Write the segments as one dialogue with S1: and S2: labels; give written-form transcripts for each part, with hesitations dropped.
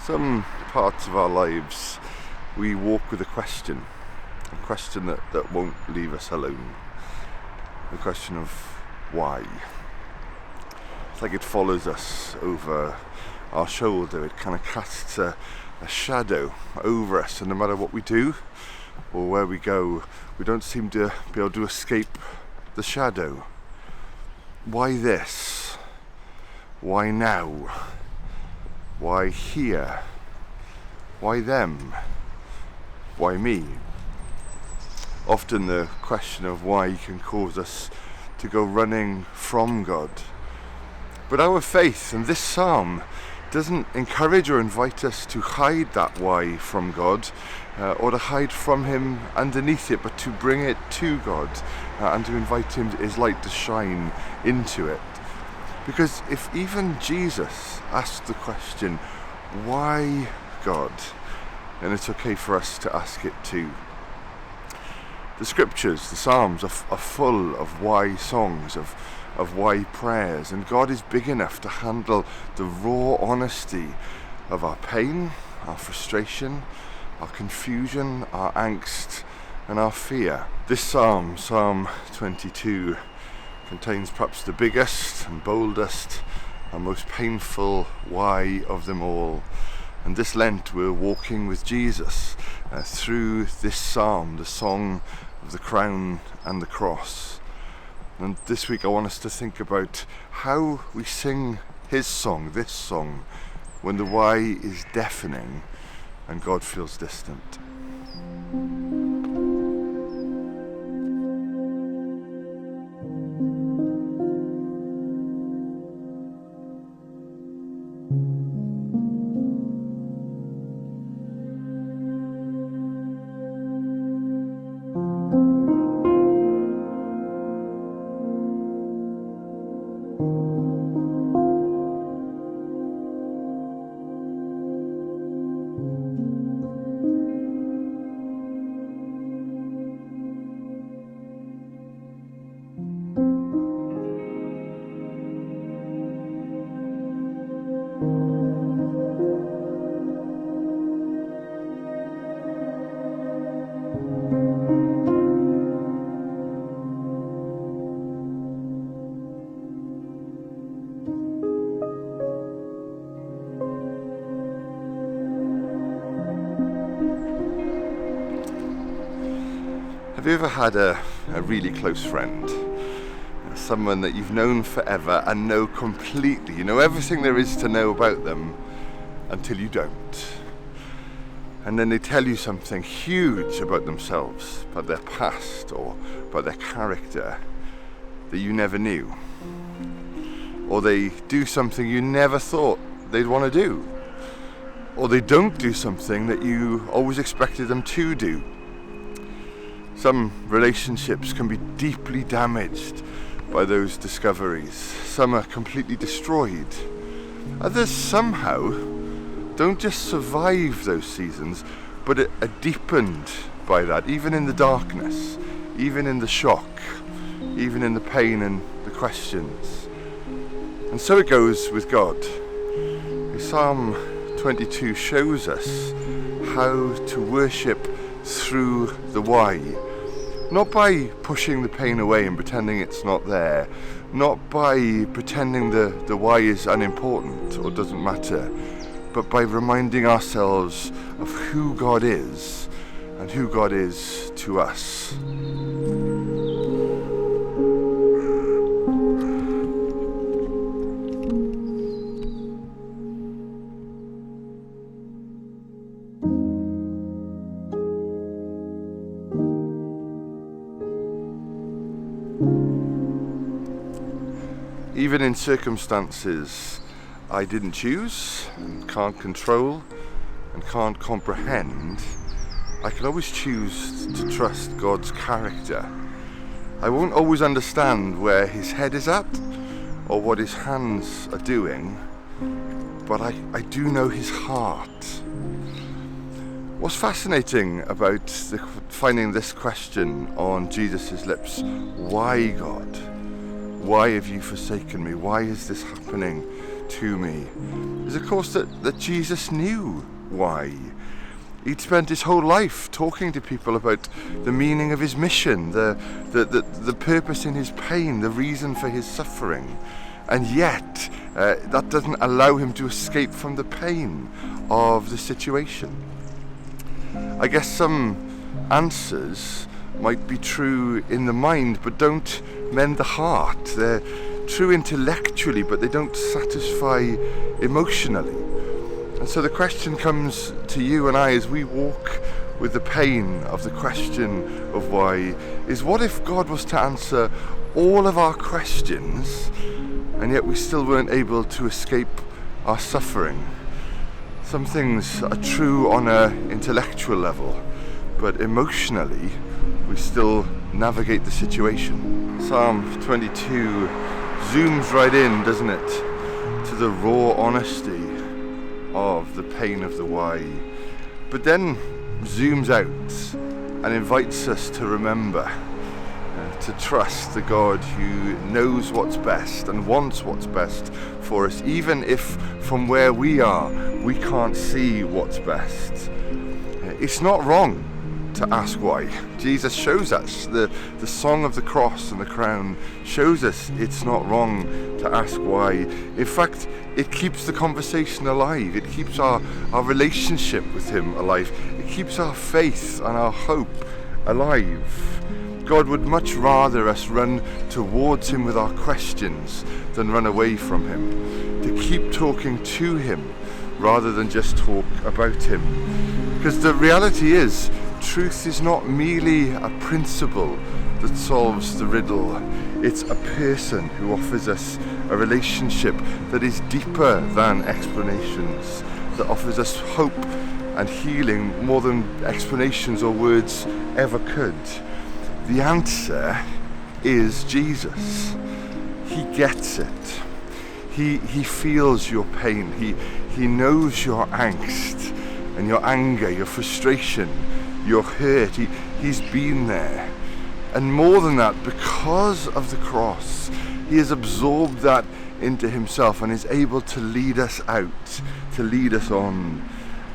S1: Some parts of our lives we walk with a question that won't leave us alone. The question of why. It's like it follows us over our shoulder. It kind of casts a shadow over us, and no matter what we do or where we go, we don't seem to be able to escape the shadow. Why this? Why now? Why here? Why them? Why me? Often the question of why can cause us to go running from God. But our faith and this psalm doesn't encourage or invite us to hide that why from God or to hide from him underneath it, but to bring it to God and to invite his light to shine into it. Because if even Jesus asked the question, why God? Then it's okay for us to ask it too. The scriptures, the Psalms, are full of why songs, of why prayers, and God is big enough to handle the raw honesty of our pain, our frustration, our confusion, our angst, and our fear. This psalm, Psalm 22, contains perhaps the biggest and boldest and most painful why of them all. And this Lent we're walking with Jesus through this psalm, the song of the crown and the cross. And this week I want us to think about how we sing his song, this song, when the why is deafening and God feels distant. Have you ever had a really close friend? Someone that you've known forever and know completely, you know everything there is to know about them until you don't. And then they tell you something huge about themselves, about their past or about their character that you never knew. Or they do something you never thought they'd want to do. Or they don't do something that you always expected them to do. Some relationships can be deeply damaged by those discoveries. Some are completely destroyed. Others somehow don't just survive those seasons, but are deepened by that, even in the darkness, even in the shock, even in the pain and the questions. And so it goes with God. Psalm 22 shows us how to worship through the why. Not by pushing the pain away and pretending it's not there. Not by pretending the why is unimportant or doesn't matter. But by reminding ourselves of who God is and who God is to us. Even in circumstances I didn't choose and can't control and can't comprehend, I can always choose to trust God's character. I won't always understand where his head is at or what his hands are doing, but I do know his heart. What's fascinating about finding this question on Jesus' lips, why God? Why have you forsaken me? Why is this happening to me is, of course, that Jesus knew why. He'd spent his whole life talking to people about the meaning of his mission, the purpose in his pain, the reason for his suffering. And yet, that doesn't allow him to escape from the pain of the situation. I guess some answers might be true in the mind, but don't mend the heart. They're true intellectually, but they don't satisfy emotionally. And so the question comes to you and I as we walk with the pain of the question of why, is what if God was to answer all of our questions and yet we still weren't able to escape our suffering? Some things are true on an intellectual level, but emotionally we still navigate the situation. Psalm 22 zooms right in, doesn't it, to the raw honesty of the pain of the why, but then zooms out and invites us to remember, to trust the God who knows what's best and wants what's best for us, even if from where we are we can't see what's best. It's not wrong to ask why. Jesus shows us, the song of the cross and the crown shows us it's not wrong to ask why. In fact, it keeps the conversation alive. It keeps our relationship with him alive. It keeps our faith and our hope alive. God would much rather us run towards him with our questions than run away from him, to keep talking to him rather than just talk about him. Because the reality is, truth is not merely a principle that solves the riddle. It's a person who offers us a relationship that is deeper than explanations, that offers us hope and healing more than explanations or words ever could. The answer is Jesus. He gets it. He feels your pain. He knows your angst and your anger, your frustration, your hurt. He's been there. And more than that, because of the cross, he has absorbed that into himself and is able to lead us out, to lead us on,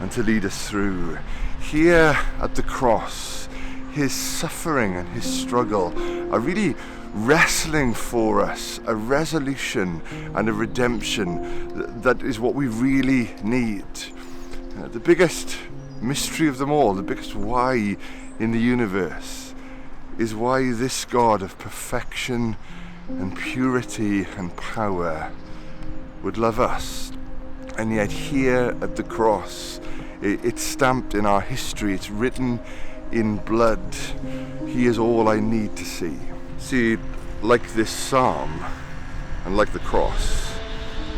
S1: and to lead us through. Here at the cross, his suffering and his struggle are really wrestling for us a resolution and a redemption that is what we really need. The biggest mystery of them all, the biggest why in the universe, is why this God of perfection and purity and power would love us. And yet here at the cross, it's stamped in our history, it's written in blood. He is all I need to see. See, like this psalm and like the cross,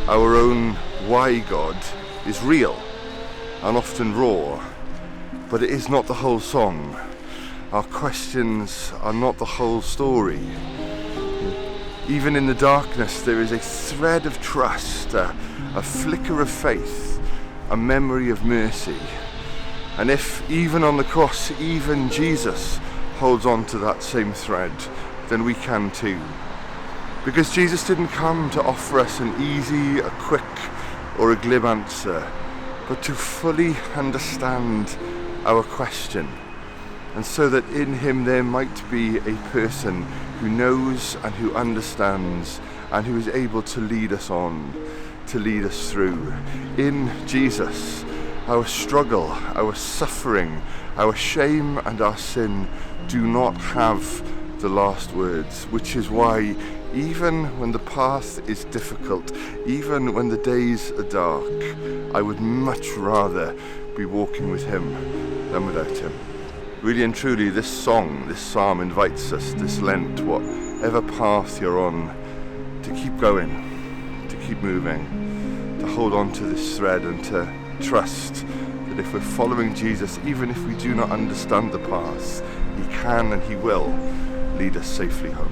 S1: our own why God is real and often raw, but it is not the whole song. Our questions are not the whole story. Even in the darkness, there is a thread of trust, a flicker of faith, a memory of mercy. And if even on the cross, even Jesus holds on to that same thread, then we can too. Because Jesus didn't come to offer us an easy, a quick, or a glib answer, but to fully understand our question, and so that in him there might be a person who knows and who understands and who is able to lead us on, to lead us through. In Jesus, our struggle, our suffering, our shame and our sin do not have the last words, which is why even when the path is difficult, even when the days are dark, I would much rather be walking with him than without him. Really and truly, this song, this psalm invites us this Lent, whatever path you're on, to keep going, to keep moving, to hold on to this thread and to trust that if we're following Jesus, even if we do not understand the path, he can and he will lead us safely home.